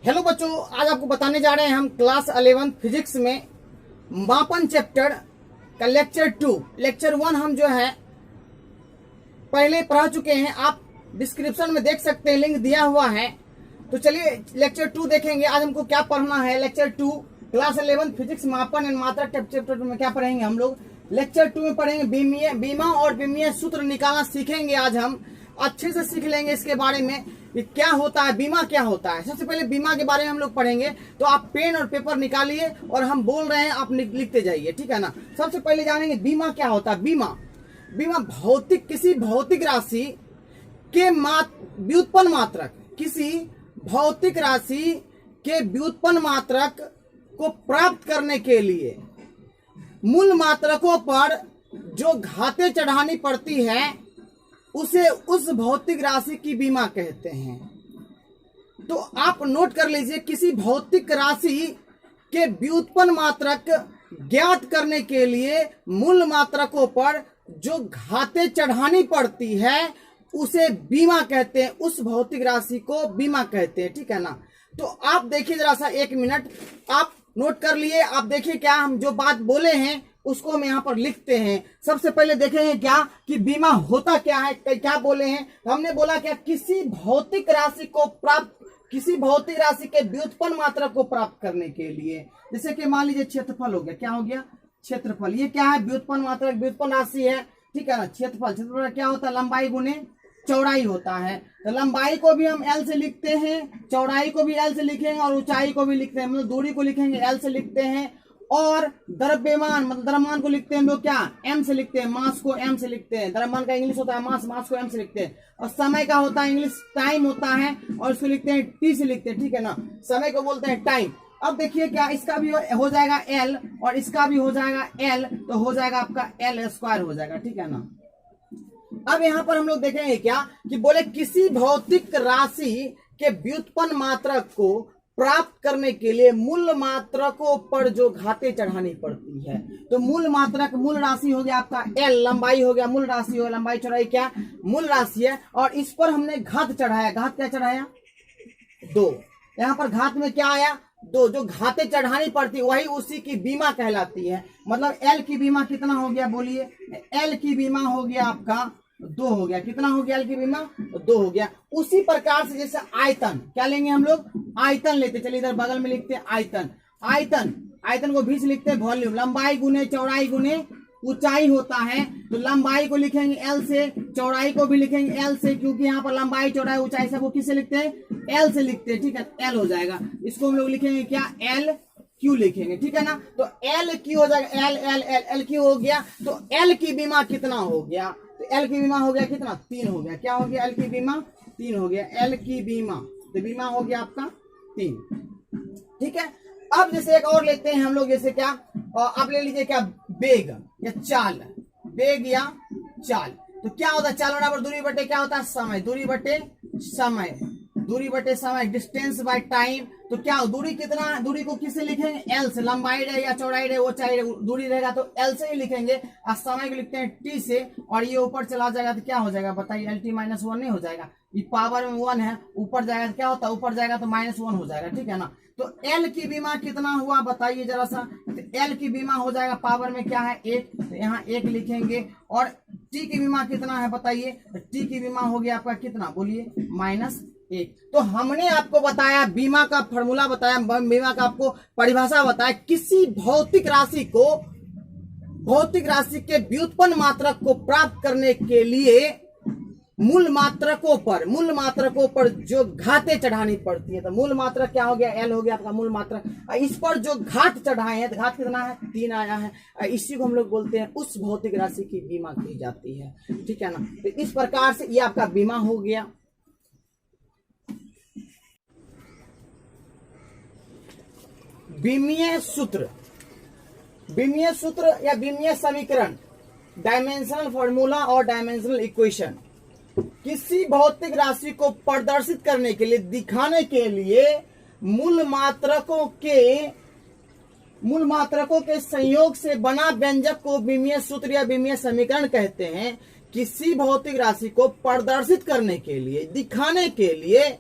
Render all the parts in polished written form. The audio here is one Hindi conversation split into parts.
हेलो बच्चों, आज आपको बताने जा रहे हैं हम क्लास 11 फिजिक्स में मापन चैप्टर का लेक्चर 2। लेक्चर 1 हम जो है पहले पढ़ा चुके हैं, आप डिस्क्रिप्शन में देख सकते हैं, लिंक दिया हुआ है। तो चलिए लेक्चर 2 देखेंगे। आज हमको क्या पढ़ना है, लेक्चर 2 क्लास 11 फिजिक्स मापन एंड मात्रक चैप्टर 2 में क्या पढ़ेंगे हम लोग। लेक्चर 2 में पढ़ेंगे बीमा और विमीय सूत्र निकालना सीखेंगे। आज हम अच्छे से सीख लेंगे इसके बारे में कि क्या होता है, बीमा क्या होता है। सबसे पहले बीमा के बारे में हम लोग पढ़ेंगे, तो आप पेन और पेपर निकालिए और हम बोल रहे हैं, आप लिखते जाइए, ठीक है ना। सबसे पहले जानेंगे बीमा क्या होता है। बीमा किसी भौतिक राशि के व्युत्पन्न मात्रक, किसी भौतिक राशि के व्युत्पन्न मात्रक को प्राप्त करने के लिए मूल मात्रकों पर जो घातें चढ़ानी पड़ती है उसे उस भौतिक राशि की बीमा कहते हैं। तो आप नोट कर लीजिए, किसी भौतिक राशि के व्युत्पन्न मात्रक ज्ञात करने के लिए मूल मात्रकों पर जो घातें चढ़ानी पड़ती है उसे बीमा कहते हैं, उस भौतिक राशि को बीमा कहते हैं, ठीक है ना। तो आप देखिए जरा सा, 1 मिनट आप नोट कर लिए। आप देखिए क्या हम जो बात बोले हैं उसको हम यहाँ पर लिखते हैं। सबसे पहले देखेंगे क्या कि बीमा होता क्या है, क्या बोले हैं। हमने बोला क्या, किसी भौतिक राशि के व्युत्पन्न मात्रक को प्राप्त करने के लिए, जैसे कि मान लीजिए क्षेत्रफल हो गया, क्या हो गया, क्षेत्रफल। ये क्या है, व्युत्पन्न मात्रक, व्युत्पन्न राशि है, ठीक है ना। क्षेत्रफल क्या होता है, लंबाई गुने चौड़ाई होता है। तो लंबाई को भी हम एल से लिखते हैं, चौड़ाई को भी एल से लिखेंगे और ऊंचाई को भी लिखते हैं, मतलब दूरी को लिखेंगे एल से लिखते हैं। और द्रव्यमान मतलब द्रव्यमान को लिखते हैं हम लोग क्या, एम से लिखते हैं। मास को एम से लिखते हैं, द्रव्यमान का इंग्लिश होता है मास, मास को एम से लिखते हैं। और समय का होता है इंग्लिश टाइम होता है, और इसको लिखते हैं टी से लिखते हैं, ठीक है ना। समय को बोलते हैं टाइम। अब देखिए क्या, इसका भी हो जाएगा एल और इसका भी हो जाएगा एल, तो हो जाएगा आपका एल स्क्वायर हो जाएगा, ठीक है ना। अब यहाँ पर हम लोग देखेंगे क्या कि बोले किसी भौतिक राशि के व्युत्पन्न मात्रक को प्राप्त करने के लिए मूल मात्रकों पर जो घातें चढ़ानी पड़ती है। तो मूल मात्रक, मूल राशि हो गया आपका एल, लंबाई हो गया मूल राशि हो, लंबाई चौड़ाई क्या मूल राशि है, और इस पर हमने घात चढ़ाया। घात क्या चढ़ाया, 2। यहाँ पर घात में क्या आया, 2। जो घातें चढ़ानी पड़ती वही उसी की बीमा कहलाती है। मतलब एल की बीमा कितना हो गया, बोलिए। एल की बीमा हो गया आपका 2 हो गया। कितना हो गया एल की बीमा, 2 हो गया। उसी प्रकार से जैसे आयतन, क्या लेंगे हम लोग, आयतन लेते, चलिए इधर बगल में लिखते हैं आयतन। आयतन को भी से लिखते हैं वॉल्यूम। लंबाई गुने चौड़ाई गुने ऊंचाई होता है, तो लंबाई को लिखेंगे एल से, चौड़ाई को भी लिखेंगे एल से, क्योंकि यहाँ पर लंबाई चौड़ाई ऊंचाई सबको किससे लिखते हैं, एल से लिखते हैं, ठीक है। एल हो जाएगा, इसको हम लोग लिखेंगे क्या, एल क्यू लिखेंगे, ठीक है ना। तो एल क्यू हो जाएगा, L L L L Q हो गया। तो एल की बीमा कितना हो गया, तो एल की बीमा हो गया कितना, 3 हो गया। क्या हो गया, एल की बीमा 3 हो गया। एल की बीमा, तो बीमा हो गया आपका 3, ठीक है। अब जैसे एक और लेते हैं हम लोग, जैसे क्या, आप ले लीजिए क्या, वेग या चाल, वेग या चाल। तो क्या होता है, चाल बराबर दूरी बटे क्या होता है, समय, दूरी बटे समय, दूरी बटे समय, डिस्टेंस बाय टाइम। तो क्या दूरी कितना है, दूरी को किससे लिखेंगे, एल से। लंबाई रहे या चौड़ाई रहे, वो चाहे दूरी रहेगा तो एल से ही लिखेंगे। और समय को लिखते हैं टी से, और ये ऊपर चला जाएगा तो क्या हो जाएगा बताइए, एल टी -1 नहीं हो जाएगा। ये पावर में 1 है, ऊपर जाएगा तो क्या होता है, ऊपर जाएगा तो -1 हो जाएगा, ठीक है ना। तो एल की बीमा कितना हुआ बताइए जरा सा। तो एल की बीमा हो जाएगा, पावर में क्या है 1, तो यहाँ 1 लिखेंगे। और टी की बीमा कितना है बताइए, तो टी की बीमा हो गया आपका कितना, बोलिए -1। तो हमने आपको बताया बीमा का फॉर्मूला बताया, बीमा का आपको परिभाषा बताया। किसी भौतिक राशि के व्युत्पन्न मात्रक को प्राप्त करने के लिए मूल मात्रकों पर जो घातें चढ़ानी पड़ती है। तो मूल मात्रक क्या हो गया, एल हो गया आपका मूल मात्रक। इस पर जो घात चढ़ाए हैं, तो घात कितना है, 3 आया है। इसी को हम लोग बोलते हैं उस भौतिक राशि की बीमा की जाती है, ठीक है ना। तो इस प्रकार से ये आपका बीमा हो गया। विमीय सूत्र या विमीय समीकरण, डायमेंशनल फॉर्मूला और डायमेंशनल इक्वेशन। किसी भौतिक राशि को प्रदर्शित करने के लिए, दिखाने के लिए मूल मात्रकों के संयोग से बना व्यंजक को विमीय सूत्र या विमीय समीकरण कहते हैं। किसी भौतिक राशि को प्रदर्शित करने के लिए, दिखाने के लिए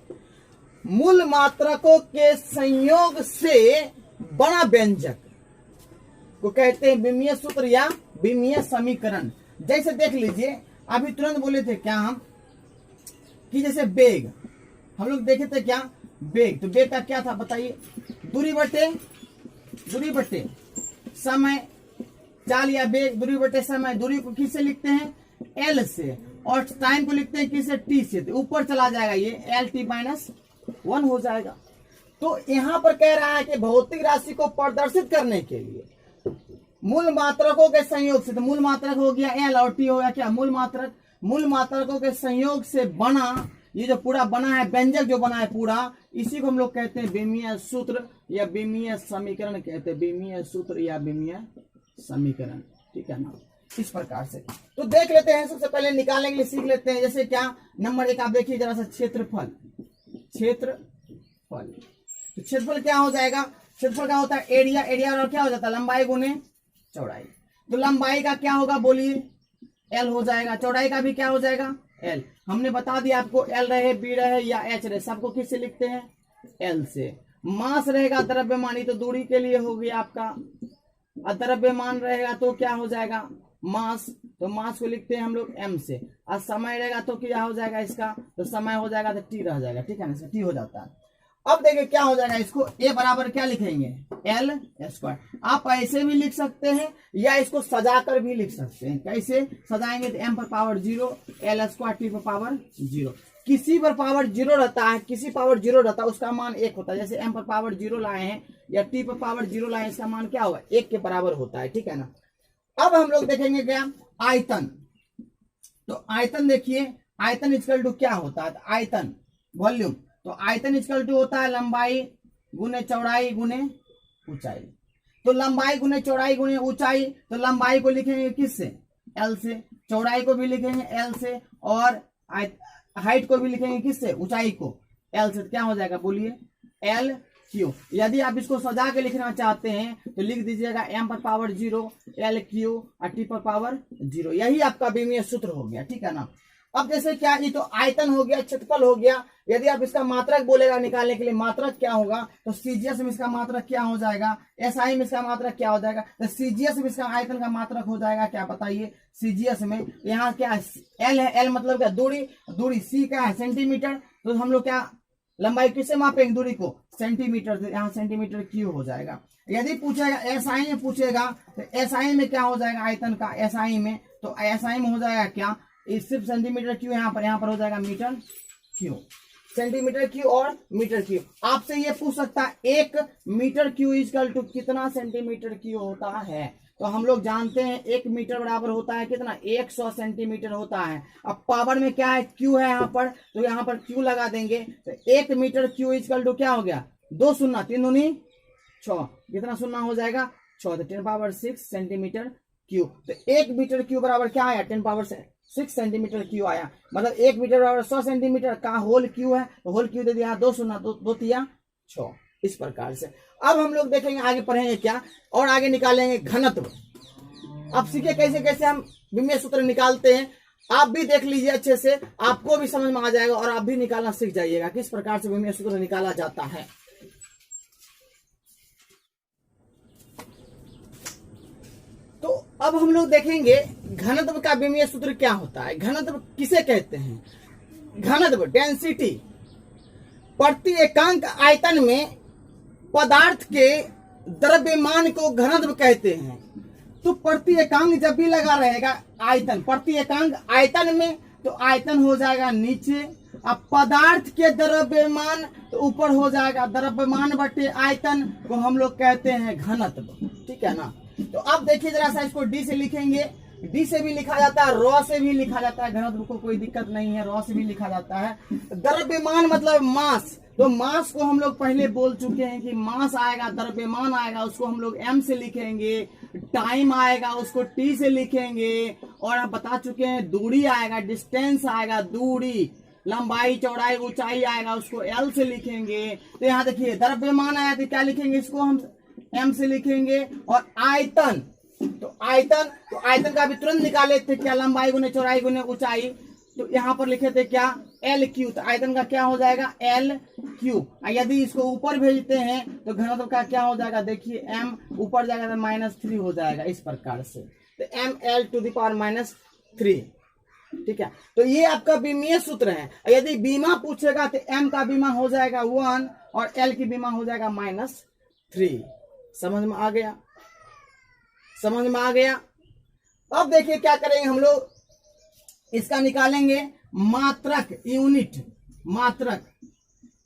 मूल मात्रकों के संयोग से बना व्यंजक को कहते हैं विमीय सूत्र या विमीय समीकरण। जैसे देख लीजिए, अभी तुरंत बोले थे क्या हम कि जैसे वेग, हम लोग देखे थे क्या वेग, तो वेग का क्या था बताइए, दूरी बटे समय, चाल या वेग दूरी बटे समय। दूरी को किससे लिखते हैं, एल से, और टाइम को लिखते हैं किससे, टी से। तो ऊपर चला जाएगा ये एल टी माइनस 1 हो जाएगा। तो यहां पर कह रहा है कि भौतिक राशि को प्रदर्शित करने के लिए मूल मात्रकों के संयोग से, तो मूल मात्रक हो गया एल और टी हो गया क्या, मूल मात्रकों के संयोग से बना, ये जो पूरा बना है व्यंजक जो बना है पूरा, इसी को हम लोग कहते हैं विमीय सूत्र या विमीय समीकरण कहते हैं, विमीय सूत्र या विमीय समीकरण, ठीक है ना। इस प्रकार से तो देख लेते हैं, सबसे पहले निकालने के लिए सीख लेते हैं। जैसे क्या, नंबर 1 आप देखिए जरा सा, क्षेत्रफल। तो क्षेत्रफल क्या हो जाएगा, क्षेत्रफल क्या होता है, एरिया और क्या हो जाता है, लंबाई गुने चौड़ाई। तो लंबाई का क्या होगा बोलिए, एल हो जाएगा। चौड़ाई का भी क्या हो जाएगा, एल। हमने बता दिया आपको, एल रहे, बी रहे या एच रहे, सबको किससे लिखते हैं, एल से। मास रहेगा द्रव्यमान, तो दूरी के लिए हो गया आपका, द्रव्यमान रहेगा तो क्या हो जाएगा, मास, तो मास को लिखते हैं हम लोग एम से। और समय रहेगा तो क्या हो जाएगा इसका, तो समय हो जाएगा तो टी रह जाएगा, ठीक है ना, इसका टी हो जाता है। अब देखिए क्या हो जाएगा, इसको ए बराबर क्या लिखेंगे, एल स्क्वायर। आप ऐसे भी लिख सकते हैं या इसको सजाकर भी लिख सकते हैं। कैसे सजाएंगे, तो एम पर पावर 0, एल स्क्वायर टी पर पावर 0। किसी पर पावर 0 रहता है, किसी पावर 0 रहता है, उसका मान 1 होता है। जैसे एम पर पावर 0 लाए हैं या टी पर पावर 0 लाए हैं, इसका मान क्या होगा, 1 के बराबर होता है, ठीक है ना। अब हम लोग देखेंगे क्या, आयतन। तो आयतन देखिए, आयतन इक्वल टू क्या होता है, आयतन वॉल्यूम। तो आयतन इक्वल टू होता है लंबाई गुने चौड़ाई गुने ऊंचाई। तो लंबाई गुने चौड़ाई गुने ऊंचाई, तो लंबाई को लिखेंगे किससे, एल से, चौड़ाई को भी लिखेंगे एल से, और हाइट को भी लिखेंगे किससे, ऊंचाई को एल से। क्या हो जाएगा बोलिए, एल क्यू। यदि आप इसको सजा के लिखना चाहते हैं तो लिख दीजिएगा एम पर पावर 0, एल क्यू और टी पर पावर 0। यही आपका विमीय सूत्र हो गया, ठीक है ना। अब जैसे क्या, ये तो आयतन हो गया, क्षेत्रफल हो गया। यदि आप इसका मात्रक बोलेगा निकालने के लिए, मात्रक क्या होगा, तो सीजीएस में इसका मात्रक क्या हो जाएगा, एसआई में इसका मात्रक क्या हो जाएगा, तो सीजीएस में इसका आयतन का मात्रक हो जाएगा क्या बताइए, सीजीएस में यहाँ क्या एल है, एल मतलब क्या, दूरी, सी क्या है, सेंटीमीटर। तो हम लोग क्या लंबाई किससे मापेंगे, दूरी को सेंटीमीटर से, यहाँ सेंटीमीटर क्यू हो जाएगा। यदि पूछेगा एसआई में पूछेगा, तो एसआई में क्या हो जाएगा आयतन का, एसआई में, तो एसआई में हो जाएगा क्या, सिर्फ सेंटीमीटर क्यू, यहाँ पर हो जाएगा मीटर क्यू, सेंटीमीटर क्यू और मीटर क्यू। आपसे ये पूछ सकता है 1 मीटर क्यू इक्वल टू कितना सेंटीमीटर क्यू होता है। तो हम लोग जानते हैं 1 मीटर बराबर होता है कितना, 100 सेंटीमीटर होता है। अब पावर में क्या है, क्यू है यहाँ पर, तो यहाँ पर क्यू लगा देंगे। तो 1 मीटर क्यू इक्वल टू क्या हो गया, 2 शून्य, 3 दूनी 6, कितना शून्य हो जाएगा 6, तो 10 पावर 6 सेंटीमीटर क्यू। तो 1 मीटर क्यू बराबर क्या आया, 10 पावर 6 सेंटीमीटर क्यू आया। मतलब 1 मीटर बराबर 100 सेंटीमीटर का होल क्यू है, तो होल क्यू दे दिया 2 शून्य, 2 तिया 6, इस प्रकार से। अब हम लोग देखेंगे आगे पढ़ेंगे क्या, और आगे निकालेंगे घनत्व। अब सीखे कैसे कैसे हम विमीय सूत्र निकालते हैं, आप भी देख लीजिए अच्छे से, आपको भी समझ में आ जाएगा और आप भी निकालना सीख जाइएगा किस प्रकार से विमीय सूत्र निकाला जाता है। तो अब हम लोग देखेंगे घनत्व का विमीय सूत्र क्या होता है। घनत्व किसे कहते हैं, घनत्व डेंसिटी, प्रति एकांक आयतन में पदार्थ के द्रव्यमान को घनत्व कहते हैं। तो प्रति एकांक जब भी लगा रहेगा आयतन, प्रति एकांक आयतन में, तो आयतन हो जाएगा नीचे, अब पदार्थ के द्रव्यमान तो ऊपर हो जाएगा, द्रव्यमान बटे आयतन को हम लोग कहते हैं घनत्व, ठीक है ना। तो अब देखिए जरा सा, इसको डी से लिखेंगे, डी से भी लिखा जाता है, रॉ से भी लिखा जाता है, घनत्व को कोई दिक्कत नहीं है, रॉ से भी लिखा जाता है। द्रव्यमान मतलब मास, तो मास को हम लोग पहले बोल चुके हैं कि मास आएगा, द्रव्यमान आएगा, उसको हम लोग एम से लिखेंगे, टाइम आएगा उसको टी से लिखेंगे, और आप बता चुके हैं दूरी आएगा, डिस्टेंस आएगा, दूरी, लंबाई चौड़ाई ऊंचाई आएगा, उसको एल से लिखेंगे। तो यहाँ देखिए द्रव्यमान आया तो क्या लिखेंगे, इसको हम एम से लिखेंगे, और आयतन, तो आयतन का भी तुरंत निकाले थे क्या, लंबाई गुने चौड़ाई गुने ऊंचाई, तो यहाँ पर लिखे थे क्या, एल क्यू, तो आयतन का क्या हो जाएगा, एल क्यू। यदि इसको ऊपर भेजते हैं तो घनत्व का क्या हो जाएगा, देखिए एम ऊपर जाएगा तो -3 हो जाएगा इस प्रकार से, तो ml⁻³ ठीक है। तो ये आपका विमीय सूत्र है। यदि बीमा पूछेगा तो m का बीमा हो जाएगा 1 और l की बीमा हो जाएगा -3। समझ में आ गया, समझ में आ गया। अब देखिए क्या करेंगे हम लोग, इसका निकालेंगे मात्रक, मात्रक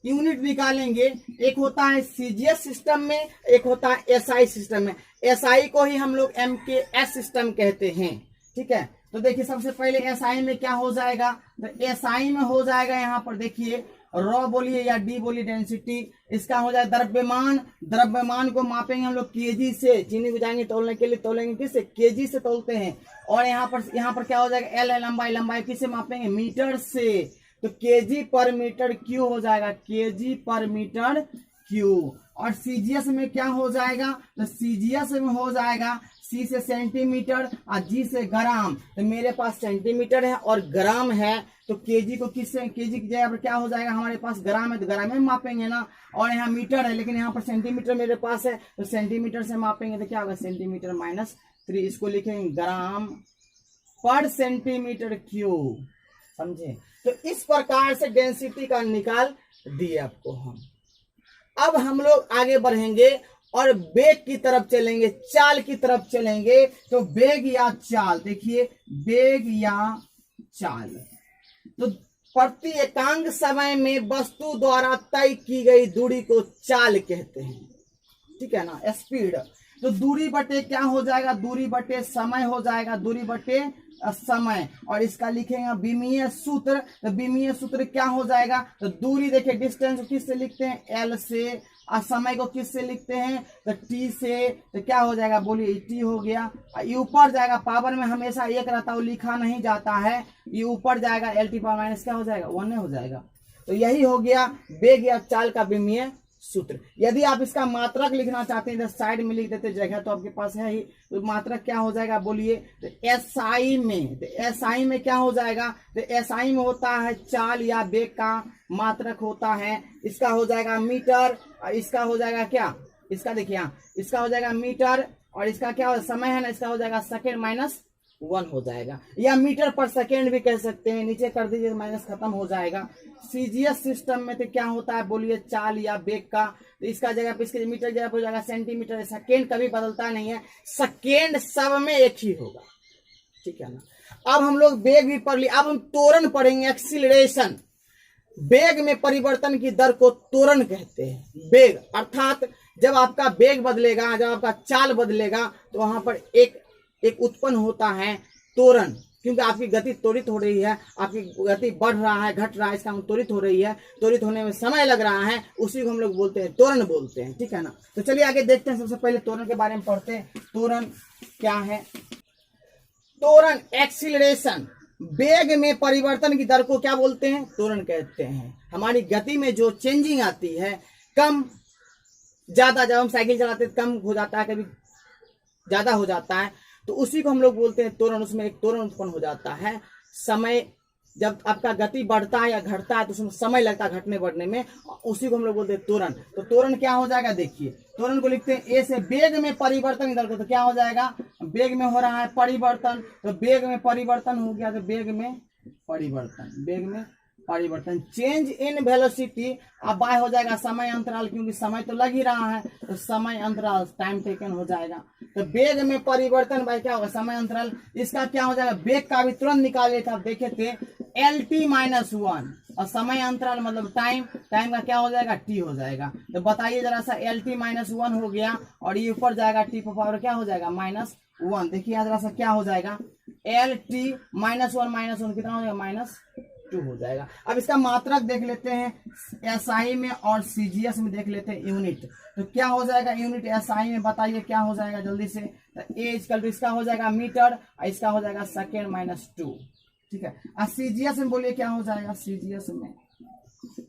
यूनिट निकालेंगे। एक होता है सीजीएस सिस्टम में, एक होता है एसआई सिस्टम में। एसआई को ही हम लोग एमकेएस सिस्टम कहते हैं, ठीक है। तो देखिए सबसे पहले एसआई में क्या हो जाएगा, तो एसआई में हो जाएगा यहाँ पर देखिए रॉ बोलिए या डी बोलिए डेंसिटी, इसका हो जाएगा द्रव्यमान। द्रव्यमान को मापेंगे हम लोग केजी से, चीनी को जाएंगे तौलने के लिए, तौलेंगे किससे, केजी से तौलते हैं। और यहाँ पर क्या हो जाएगा, एल है लंबाई, लंबाई किससे मापेंगे, मीटर से, तो केजी पर मीटर क्यू हो जाएगा, केजी पर मीटर क्यू। और सीजीएस में क्या हो जाएगा, तो सीजीएस में हो जाएगा सी से सेंटीमीटर और जी से ग्राम। तो मेरे पास सेंटीमीटर है और ग्राम है, तो केजी को किससे, केजी की जगह पर क्या हो जाएगा, हमारे पास ग्राम है तो ग्राम में मापेंगे ना। और यहाँ मीटर है लेकिन यहाँ पर सेंटीमीटर मेरे पास है, तो सेंटीमीटर से मापेंगे तो क्या होगा, सेंटीमीटर -3। इसको लिखेंगे ग्राम पर सेंटीमीटर क्यूब, समझे। तो इस प्रकार से डेंसिटी का निकाल दिए आपको हम। अब हम लोग आगे बढ़ेंगे और वेग की तरफ चलेंगे, चाल की तरफ चलेंगे। तो वेग या चाल, देखिए वेग या चाल, तो प्रति एकांक समय में वस्तु द्वारा तय की गई दूरी को चाल कहते हैं, ठीक है ना, स्पीड। तो दूरी बटे क्या हो जाएगा, दूरी बटे समय हो जाएगा, दूरी बटे समय। और इसका लिखेंगे विमीय सूत्र, तो विमीय सूत्र क्या हो जाएगा, तो दूरी देखिए डिस्टेंस को किससे लिखते हैं, एल से, और समय को किससे लिखते हैं, तो टी से। तो क्या हो जाएगा, बोलिए टी हो गया। ये ऊपर जाएगा, पावर में हमेशा एक रहता है, लिखा नहीं जाता है, ये ऊपर जाएगा, एल टी पावर माइनस क्या हो जाएगा, 1 हो जाएगा। तो यही हो गया वेग या चाल का विमीय सूत्र। यदि आप इसका मात्रक लिखना चाहते हैं तो साइड में लिख देते, जगह तो आपके पास है ही। तो मात्रक क्या हो जाएगा, बोलिए, तो एसआई में, तो एसआई में क्या हो जाएगा, तो एसआई में होता है चाल या वेग का मात्रक होता है, इसका हो जाएगा मीटर, और इसका हो जाएगा क्या, इसका देखिए यहाँ, इसका हो जाएगा मीटर, और इसका क्या हो, समय है ना, इसका हो जाएगा सेकेंड -1 हो जाएगा, या मीटर पर सेकेंड भी कह सकते हैं, नीचे कर दीजिए माइनस खत्म हो जाएगा। सीजीएस सिस्टम में तो क्या होता है, बोलिए चाल या वेग का, तो इसका जगह पे, इसके मीटर जगह पे हो जाएगा सेंटीमीटर। सेकेंड कभी बदलता नहीं है, सेकेंड सब में एक ही होगा, ठीक है ना। अब हम लोग वेग भी पढ़ लिया, अब हम त्वरण पढ़ेंगे, एक्सीलरेशन। वेग में परिवर्तन की दर को त्वरण कहते हैं। वेग अर्थात जब आपका वेग बदलेगा, जब आपका चाल बदलेगा, तो वहां पर एक उत्पन्न होता है त्वरण, क्योंकि आपकी गति त्वरित हो रही है, आपकी गति बढ़ रहा है, घट रहा है, इसका त्वरित हो रही है, त्वरित होने में समय लग रहा है, उसी को हम लोग बोलते हैं त्वरण बोलते हैं, ठीक है ना। तो चलिए आगे देखते हैं, सबसे पहले त्वरण के बारे में पढ़ते हैं। त्वरण क्या है, त्वरण एक्सीलरेशन, वेग में परिवर्तन की दर को क्या बोलते हैं, त्वरण कहते हैं। हमारी गति में जो चेंजिंग आती है, कम ज्यादा, जब हम साइकिल चलाते हैं कम हो जाता है, कभी ज्यादा हो जाता है, तो उसी को हम लोग बोलते हैं त्वरण। उसमें एक त्वरण उत्पन्न हो जाता है। समय, जब आपका गति बढ़ता है या घटता है तो उसमें समय लगता है घटने बढ़ने में, उसी को हम लोग बोलते हैं त्वरण। तो त्वरण क्या हो जाएगा, देखिए त्वरण को लिखते हैं ए से, वेग में परिवर्तन दर को, तो क्या हो जाएगा, वेग में हो रहा है परिवर्तन, तो वेग में परिवर्तन हो गया, तो वेग में परिवर्तन, वेग में परिवर्तन, चेंज इन वेलोसिटी। अब बाय हो जाएगा समय अंतराल, क्योंकि समय तो लग ही रहा है, तो समय अंतराल टाइम टेकन हो जाएगा। तो वेग में परिवर्तन बाय क्या होगा, समय अंतराल। इसका क्या हो जाएगा, वेग का भी तुरंत निकाले थे, आप देखे थे LT-1, और समय अंतराल मतलब टाइम, टाइम का क्या हो जाएगा, टी हो जाएगा। तो बताइए जरा सा, LT-1 हो गया, और ये ऊपर जाएगा, टी पर पावर क्या हो जाएगा, -1। देखिए जरा सा क्या हो जाएगा, LT-1 कितना हो जाएगा, -2 हो जाएगा। अब इसका मात्रक देख लेते हैं, एसआई में और सीजीएस में देख लेते हैं यूनिट। तो क्या हो जाएगा यूनिट एसआई में, बताइए क्या हो जाएगा जल्दी से। तो ए इक्वल टू, इसका हो जाएगा मीटर, और इसका हो जाएगा सेकेंड -2, ठीक है। और सीजीएस में बोलिए क्या हो जाएगा, सीजीएस में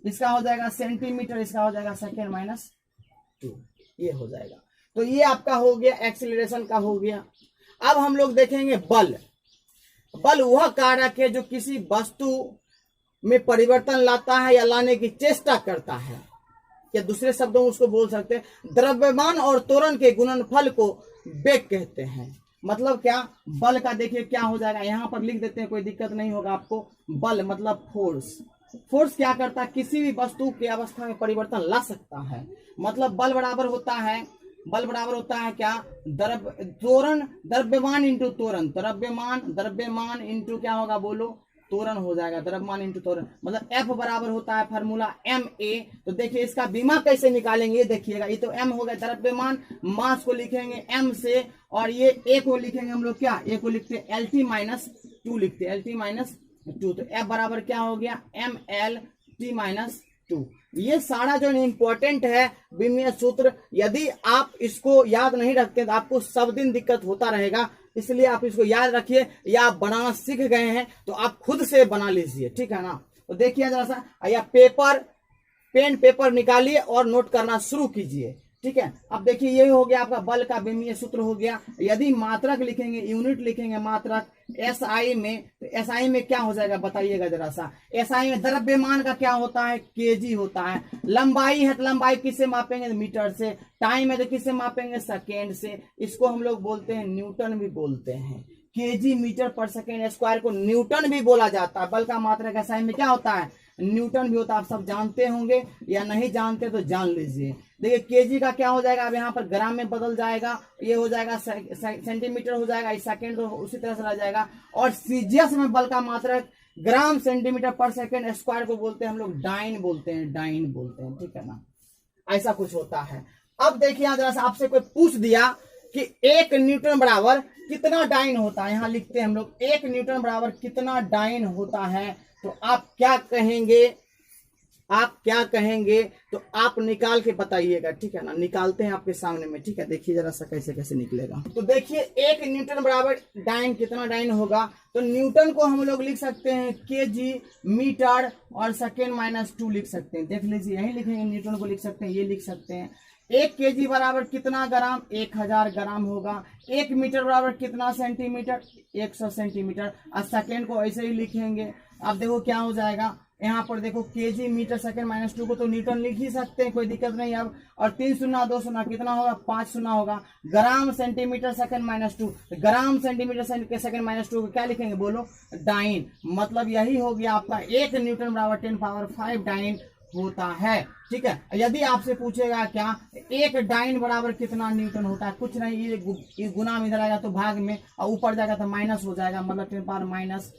इसका हो जाएगा सेंटीमीटर, इसका हो जाएगा सेकेंड -2, ये हो जाएगा। तो ये आपका हो गया एक्सीलरेशन का हो गया। अब हम लोग देखेंगे बल। बल वह कारक है जो किसी वस्तु में परिवर्तन लाता है या लाने की चेष्टा करता है, या दूसरे शब्दों में उसको बोल सकते हैं द्रव्यमान और त्वरण के गुणनफल को वेग कहते हैं। मतलब क्या, बल का देखिए क्या हो जाएगा, यहां पर लिख देते हैं, कोई दिक्कत नहीं होगा आपको। बल मतलब फोर्स। फोर्स क्या करता है, किसी भी वस्तु की अवस्था में परिवर्तन ला सकता है। मतलब बल बराबर होता है, बल बराबर होता है क्या, त्वरण, द्रव्यमान इंटू त्वरण, द्रव्यमान इंटू क्या होगा बोलो, त्वरण हो जाएगा, द्रव्यमान इंटू त्वरण। मतलब एफ बराबर होता है फार्मूला एम ए। तो देखिए इसका बीमा कैसे निकालेंगे, ये देखिएगा, ये तो एम हो गया द्रव्यमान, मास को लिखेंगे एम से, और ये ए को लिखेंगे हम लोग क्या, ए को लिखते हैं LT-2 लिखते हैं, LT-2। तो एफ बराबर क्या हो गया, ML-T-2। ये सारा जो इंपॉर्टेंट है विमीय सूत्र, यदि आप इसको याद नहीं रखते तो आपको सब दिन दिक्कत होता रहेगा, इसलिए आप इसको याद रखिए, या आप बनाना सीख गए हैं तो आप खुद से बना लीजिए, ठीक है ना। तो देखिए जरा सा, या पेन पेपर निकालिए और नोट करना शुरू कीजिए, ठीक है। अब देखिए ये हो गया आपका बल का विमीय सूत्र हो गया। यदि मात्रक लिखेंगे, यूनिट लिखेंगे मात्रक SI में, तो SI में क्या हो जाएगा बताइएगा जरा सा। SI में द्रव्यमान का क्या होता है, kg होता है। लंबाई है तो लंबाई किससे मापेंगे, मीटर से। टाइम है तो किससे मापेंगे, सेकेंड से। इसको हम लोग बोलते हैं न्यूटन भी बोलते हैं, kg मीटर पर सेकेंड स्क्वायर को न्यूटन भी बोला जाता है। बल का मात्रक SI में क्या होता है, न्यूटन भी होता है। आप सब जानते होंगे, या नहीं जानते तो जान लीजिए। देखिए केजी का क्या हो जाएगा, अब यहाँ पर ग्राम में बदल जाएगा, ये हो जाएगा सेंटीमीटर हो जाएगा, इस सेकेंड तो उसी तरह से रह जाएगा। और सीजीएस में बल का मात्रक ग्राम सेंटीमीटर पर सेकेंड स्क्वायर को बोलते हैं हम लोग डाइन बोलते हैं, ठीक है ना, ऐसा कुछ होता है। अब देखिए यहाँ जरा सा आपसे कोई पूछ दिया कि 1 न्यूटन बराबर कितना डाइन होता है, यहाँ लिखते हैं हम लोग 1 न्यूटन बराबर कितना डाइन होता है, तो आप क्या कहेंगे, तो आप निकाल के बताइएगा, ठीक है ना। निकालते हैं आपके सामने में, ठीक है, देखिए जरा सा कैसे कैसे निकलेगा। तो देखिए 1 न्यूटन बराबर डाइन, कितना डाइन होगा, तो न्यूटन को हम लोग लिख सकते हैं केजी मीटर और सेकेंड -2 लिख सकते हैं। देख लीजिए यही लिखेंगे, न्यूटन को लिख सकते हैं, ये लिख सकते हैं। 1 केजी बराबर कितना ग्राम, 1000 ग्राम होगा। 1 मीटर बराबर कितना सेंटीमीटर, 100 सेंटीमीटर। और सेकेंड को ऐसे ही लिखेंगे। अब देखो क्या हो जाएगा, यहाँ पर देखो केजी मीटर सेकेंड -2 को तो न्यूटन लिख ही सकते हैं, कोई दिक्कत नहीं। अब और 3 शून्य 2 शून्य कितना होगा, 5 शून्य होगा। Gram centimetre second -2, gram centimetre second -2 को क्या लिखेंगे बोलो, डाइन। मतलब यही हो गया आपका 1 न्यूटन बराबर 10⁵ डाइन होता है, ठीक है। यदि आपसे पूछेगा क्या 1 डाइन बराबर कितना न्यूटन होता है, कुछ नहीं, ये गुना में इधर आएगा तो भाग में, और ऊपर जाएगा तो माइनस हो जाएगा, मतलब 10⁻⁵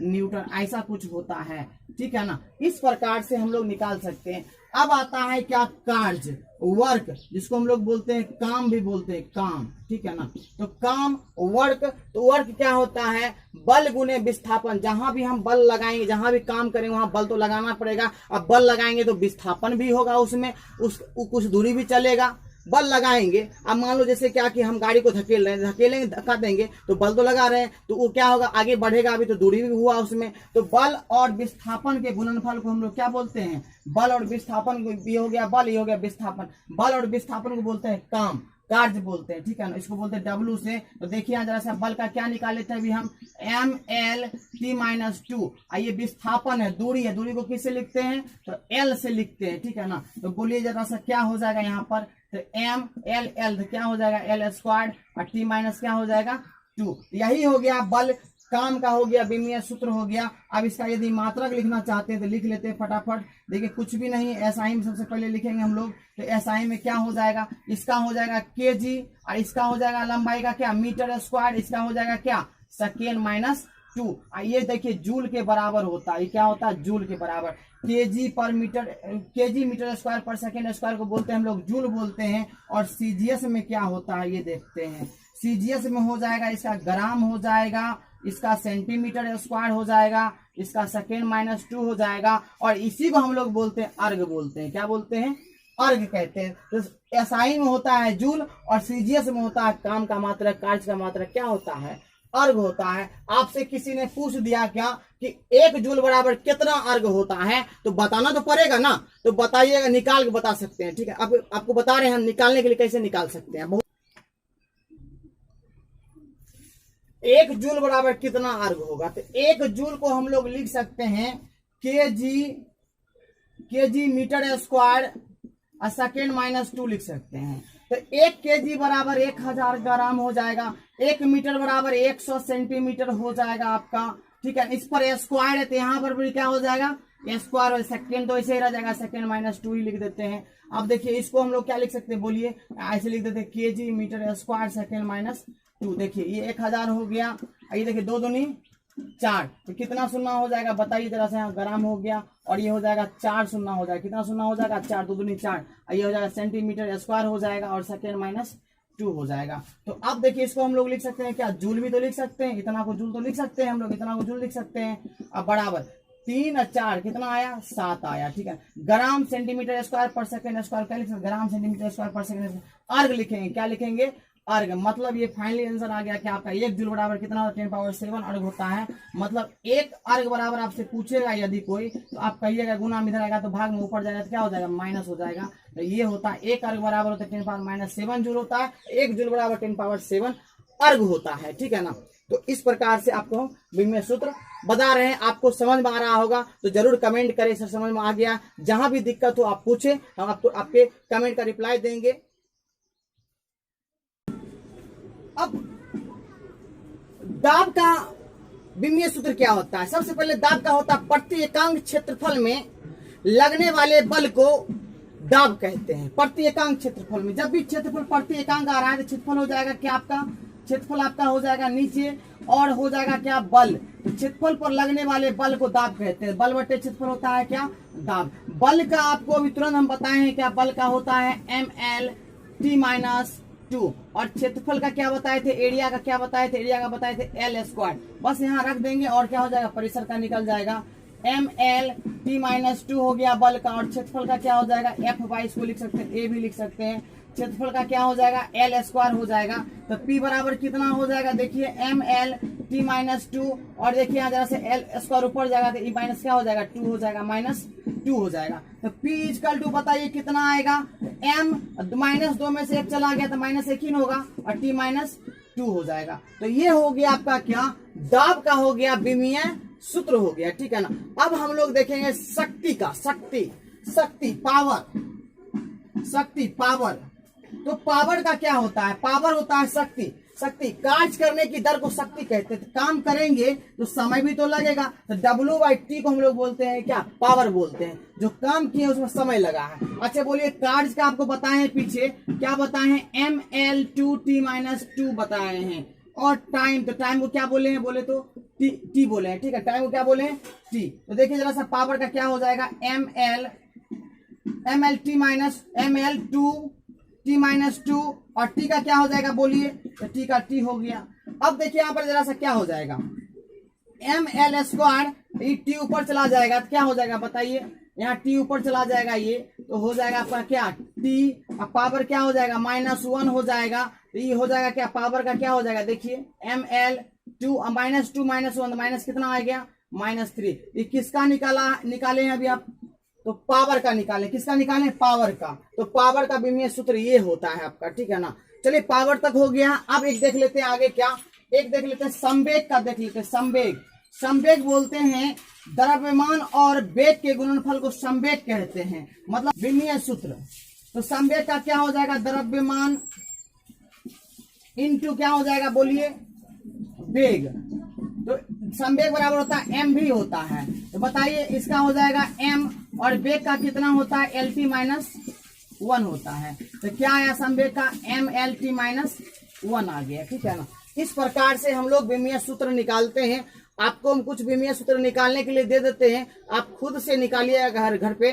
न्यूटन, ऐसा कुछ होता है, ठीक है ना। इस प्रकार से हम लोग निकाल सकते हैं। अब आता है क्या, कार्य, वर्क, जिसको हम लोग बोलते हैं काम भी बोलते हैं, काम, ठीक है ना। तो काम, वर्क, तो वर्क क्या होता है, बल गुने विस्थापन। जहां भी हम बल लगाएंगे, जहां भी काम करेंगे वहां बल तो लगाना पड़ेगा। अब बल लगाएंगे तो विस्थापन भी होगा, उसमें कुछ दूरी भी चलेगा। बल लगाएंगे, अब मान लो जैसे क्या कि हम गाड़ी को धकेल रहे हैं, धकेलेंगे धक्का देंगे तो बल तो लगा रहे हैं, तो वो क्या होगा, आगे बढ़ेगा, अभी तो दूरी भी हुआ उसमें। तो बल और विस्थापन के गुणनफल को हम लोग क्या बोलते हैं, बल और विस्थापन को, ये हो गया बल, ये हो गया विस्थापन। बल और विस्थापन को बोलते हैं काम, कार्य बोलते हैं, ठीक है ना। इसको बोलते हैं W से। तो देखिए यहाँ जरा सा बल का क्या निकाले थे अभी हम, ML-T-2। ये विस्थापन है, दूरी है, दूरी को किससे लिखते हैं, तो L से लिखते हैं, ठीक है ना। तो बोलिए जरा सा क्या हो जाएगा यहाँ पर, तो ML तो क्या हो जाएगा L² और T- क्या हो जाएगा 2। यही हो गया बल, काम का हो गया, विमीय सूत्र हो गया। अब इसका यदि मात्रक लिखना चाहते हैं तो लिख लेते हैं फटाफट। देखिए कुछ भी नहीं, SI में सबसे पहले लिखेंगे हम लोग, तो SI में क्या हो जाएगा, इसका हो जाएगा केजी, और इसका हो जाएगा लंबाई का क्या, मीटर स्क्वायर, इसका हो जाएगा क्या, सेकेंड -2। ये देखिए जूल के बराबर होता है, ये क्या होता है, जूल के बराबर। केजी पर मीटर, केजी मीटर स्क्वायर पर सेकेंड स्क्वायर को बोलते हैं हम लोग जूल बोलते हैं। और सीजीएस में क्या होता है ये देखते हैं। सीजीएस में हो जाएगा, इसका ग्राम हो जाएगा, इसका सेंटीमीटर स्क्वायर हो जाएगा, इसका सेकेंड -2 हो जाएगा, और इसी को हम लोग बोलते हैं अर्ग बोलते हैं। क्या बोलते हैं, अर्ग कहते हैं। तो एसआई में होता है जूल, और सीजीएस में होता है काम का मात्रक, कार्य का मात्रक क्या होता है, अर्ग होता है। आपसे किसी ने पूछ दिया क्या कि 1 जूल बराबर कितना अर्ग होता है, तो बताना तो पड़ेगा ना, तो बताइएगा, निकाल के बता सकते हैं, ठीक है। आपको बता रहे हैं हम निकालने के लिए कैसे निकाल सकते हैं। 1 जूल बराबर कितना अर्ग होगा? तो 1 जूल को हम लोग लिख सकते हैं KG metre square second minus 2 लिख सकते हैं। तो 1 केजी बराबर 1000 ग्राम हो जाएगा, 1 मीटर बराबर 100 सेंटीमीटर हो जाएगा आपका, ठीक है। इस पर स्क्वायर है तो यहाँ पर भी क्या हो जाएगा, स्क्वायर और सेकेंड तो ऐसे ही रह जाएगा, सेकेंड माइनस 2 ही लिख देते हैं। अब देखिए इसको हम लोग क्या लिख सकते हैं, बोलिए, ऐसे लिख देते हैं KG metre square second minus 2। देखिए ये 1000 हो गया, ये देखिए 2 दूनी 4, तो कितना शून्य हो जाएगा बताइए जरा से, यहाँ ग्राम हो गया और ये हो जाएगा 4 शून्य हो जाएगा, कितना शून्य हो जाएगा 4, 2 दूनी 4, ये हो जाएगा सेंटीमीटर स्क्वायर हो जाएगा और सेकेंड माइनस 2 हो जाएगा। तो अब देखिए इसको हम लोग लिख सकते हैं क्या, जूल भी तो लिख सकते हैं, इतना को जूल तो लिख सकते हैं हम लोग, इतना को जूल लिख सकते हैं। अब बराबर 3 और 4 कितना आया, 7 आया, ठीक है। ग्राम सेंटीमीटर स्क्वायर पर सेकेंड स्क्वायर क्या लिख सकते, ग्राम सेंटीमीटर स्क्वायर पर सेकेंड, अर्ग लिखेंगे, क्या लिखेंगे, अर्ग। मतलब ये फाइनली आंसर आ गया कि आपका 1 जूल बराबर कितना होता है, 10 पावर 7 अर्ग होता है। मतलब 1 अर्ग बराबर आपसे पूछेगा यदि कोई, तो आप कहिएगा गुना में इधर आएगा तो भाग में ऊपर जाएगा तो क्या हो जाएगा, माइनस हो जाएगा। तो ये होता है 1 अर्ग बराबर होता है 10 पावर माइनस 7 जूल होता है, 1 जूल बराबर 10 पावर 7 अर्ग होता है, ठीक है ना। तो इस प्रकार से आपको विनिमय सूत्र बता रहे हैं, आपको समझ में आ रहा होगा तो जरूर कमेंट करें सर समझ में आ गया। जहां भी दिक्कत हो आप पूछें, हम आपको आपके कमेंट का रिप्लाई देंगे। अब दाब का विनिमय सूत्र क्या होता है? सबसे पहले दाब का होता है प्रति एकांक क्षेत्रफल में लगने वाले बल को दाब कहते हैं। प्रति एकांक क्षेत्रफल में, जब भी क्षेत्रफल प्रति एकांक आ रहा है तो क्षेत्रफल हो जाएगा क्या आपका, क्षेत्रफल आपका हो जाएगा नीचे और हो जाएगा क्या, बल। तो क्षेत्रफल पर लगने वाले बल को दाब कहते हैं। बल बटे क्षेत्रफल होता है क्या, दाब। बल का आपको अभी तुरंत हम बताए हैं क्या, बल का होता है ML_T-2 और क्षेत्रफल का क्या बताए थे, एरिया का क्या बताए थे, एरिया का बताए थे L²। बस यहाँ रख देंगे और क्या हो जाएगा, परिसर का निकल जाएगा। ML_T-2 हो गया बल का, और क्षेत्रफल का क्या हो जाएगा, F/, को लिख सकते हैं, A भी लिख सकते हैं। क्षेत्रफल का क्या हो जाएगा, L² हो जाएगा। तो P बराबर कितना हो जाएगा, देखिए ML_T-2 और देखिए यहाँ जरा से L² ऊपर जाएगा तो E माइनस क्या हो जाएगा, 2 हो जाएगा, -2 हो जाएगा। तो P बताइए कितना आएगा, M -2 में से 1 चला गया तो -1 ही होगा और T-2 हो जाएगा। तो ये हो गया आपका क्या, दाब का हो गया विनिमय सूत्र हो गया, ठीक है ना। अब हम लोग देखेंगे शक्ति का, शक्ति पावर। तो पावर का क्या होता है, पावर होता है शक्ति कार्य करने की दर को शक्ति कहते हैं। तो काम करेंगे तो समय भी तो लगेगा, तो W/T को हम लोग बोलते हैं क्या, पावर बोलते हैं। जो काम किए उसमें समय लगा है। अच्छा बोलिए कार्य का आपको बताए हैं पीछे, क्या बताए हैं, ML2T-2 बताए हैं। और टाइम, तो टाइम को क्या बोले हैं, बोले तो टी बोले हैं, ठीक है। टाइम को क्या बोले हैं, टी। तो देखिए जरा सा पावर का क्या हो जाएगा, ML2T-2 और टी का क्या हो जाएगा बोलिए, तो टी का टी हो गया। अब देखिए यहाँ पर जरा सा क्या हो जाएगा, ML², टी ऊपर चला जाएगा तो क्या हो जाएगा बताइए, यहाँ टी ऊपर चला जाएगा, ये तो हो जाएगा आपका क्या, टी। अब पावर क्या हो जाएगा, -1 हो जाएगा। तो ये हो जाएगा क्या, पावर का क्या हो जाएगा, देखिए ML2 -2 -1 माइनस कितना आ गया, -3। ये किसका निकाले हैं अभी आप, तो पावर का निकालें। किसका निकालें, पावर का। तो पावर का विनिमय सूत्र ये होता है आपका, ठीक है ना। चलिए पावर तक हो गया। अब एक देख लेते हैं आगे क्या, एक देख लेते हैं संवेग का, देख लेते हैं संवेग बोलते हैं द्रव्यमान और वेग के गुणनफल को संवेग कहते हैं, मतलब विनिमय सूत्र। तो संवेग का क्या हो जाएगा, द्रव्यमान इंटू क्या हो जाएगा बोलिए, वेग। तो संवेग बराबर होता है m भी होता है। तो बताइए इसका हो जाएगा m और वेग का कितना होता है, LT-1 होता है। तो क्या आया संवेग का, MLT-1 आ गया, ठीक है ना। इस प्रकार से हम लोग विनिमय सूत्र निकालते हैं। आपको हम कुछ विनिमय सूत्र निकालने के लिए दे देते हैं, आप खुद से निकालिएगा घर पे,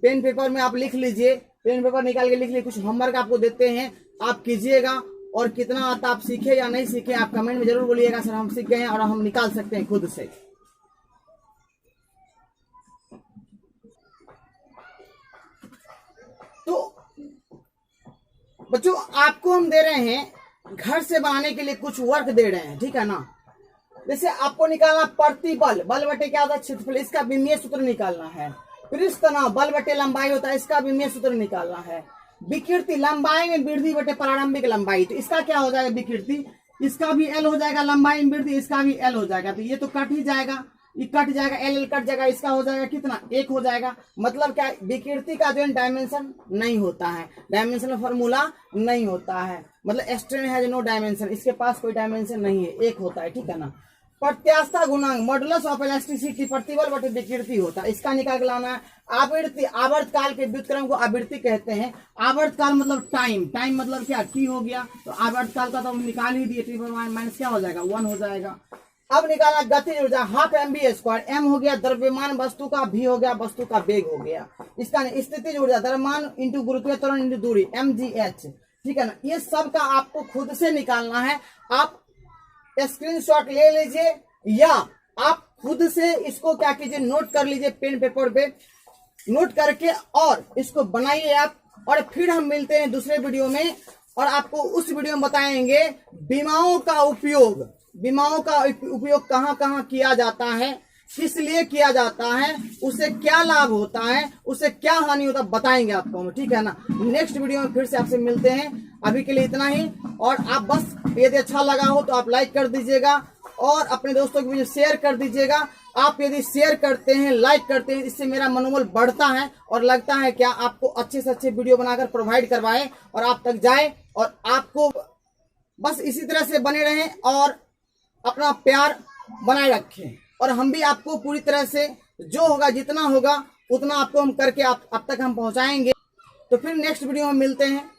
पेन पेपर में आप लिख लीजिए, पेन पेपर निकाल के लिख लीजिए। कुछ होमवर्क आपको देते हैं, आप कीजिएगा। और कितना आता आप सीखे या नहीं सीखे आप कमेंट में जरूर बोलिएगा, सर हम सीख गए हैं और हम निकाल सकते हैं खुद से। तो बच्चों आपको हम दे रहे हैं घर से बनाने के लिए कुछ वर्क दे रहे हैं, ठीक है ना। जैसे आपको निकालना प्रतिबल, बल बटे क्या होता है, क्षेत्रफल, इसका विनिमय सूत्र निकालना है। पृष्ठ तनाव बल बटे लंबाई होता है, इसका विनिमय सूत्र निकालना है। विकृति लंबाई में वृद्धि बटे प्रारंभिक लंबाई, तो इसका क्या हो जाएगा विकृति, इसका भी एल हो जाएगा, लंबाई वृद्धि इसका भी एल हो जाएगा, तो ये तो कट ही जाएगा, ये कट जाएगा, एल कट जाएगा, इसका हो जाएगा कितना, 1 हो जाएगा। मतलब क्या, विकृति का जो है डायमेंशन नहीं होता है, डायमेंशनल फॉर्मूला नहीं होता है, मतलब स्ट्रेन हैज नो डायमेंशन, इसके पास कोई डायमेंशन नहीं है, 1 होता है, ठीक है ना। प्रत्यास्थता गुणांक मॉडुलस ऑफ इलास्टिसिटी प्रतिबल बटे विकृति होता है, इसका निकाल के लाना है। आवृत्ति, आवर्तकाल के व्युत्क्रम को आवृत्ति कहते हैं। आवर्तकाल मतलब टाइम, टाइम मतलब क्या, टी हो गया, तो आवर्तकाल का तो हम निकाल ही दिए, टी माइनस क्या हो जाएगा, 1 हो जाएगा। अब निकालना गतिज ऊर्जा, हाफ mv², m हो गया द्रव्यमान वस्तु का, v हो गया वस्तु का वेग हो गया। इसका स्थितिज ऊर्जा द्रव्यमान इंटू गुरुत्वीय त्वरण इंटू दूरी, mgh, ठीक है ना। ये सब का आपको खुद से निकालना है, आप स्क्रीनशॉट ले लीजिए या आप खुद से इसको क्या कीजिए, नोट कर लीजिए पेन पेपर पे, नोट करके और इसको बनाइए आप। और फिर हम मिलते हैं दूसरे वीडियो में, और आपको उस वीडियो में बताएंगे बीमाओं का उपयोग, बीमाओं का उपयोग कहाँ कहाँ किया जाता है, किस लिए किया जाता है, उससे क्या लाभ होता है, उससे क्या हानि होता है, बताएंगे आपको हम, ठीक है ना। नेक्स्ट वीडियो में फिर से आपसे मिलते हैं, अभी के लिए इतना ही। और आप बस यदि अच्छा लगा हो तो आप लाइक कर दीजिएगा और अपने दोस्तों के बीच शेयर कर दीजिएगा। आप यदि शेयर करते हैं, लाइक करते हैं, इससे मेरा मनोबल बढ़ता है और लगता है क्या आपको अच्छे से अच्छे वीडियो बनाकर प्रोवाइड करवाएं और आप तक जाए, और आपको बस इसी तरह से बने रहें और अपना प्यार बनाए रखें, और हम भी आपको पूरी तरह से जो होगा, जितना होगा उतना आपको हम करके आप तक हम पहुंचाएंगे। तो फिर नेक्स्ट वीडियो में मिलते हैं।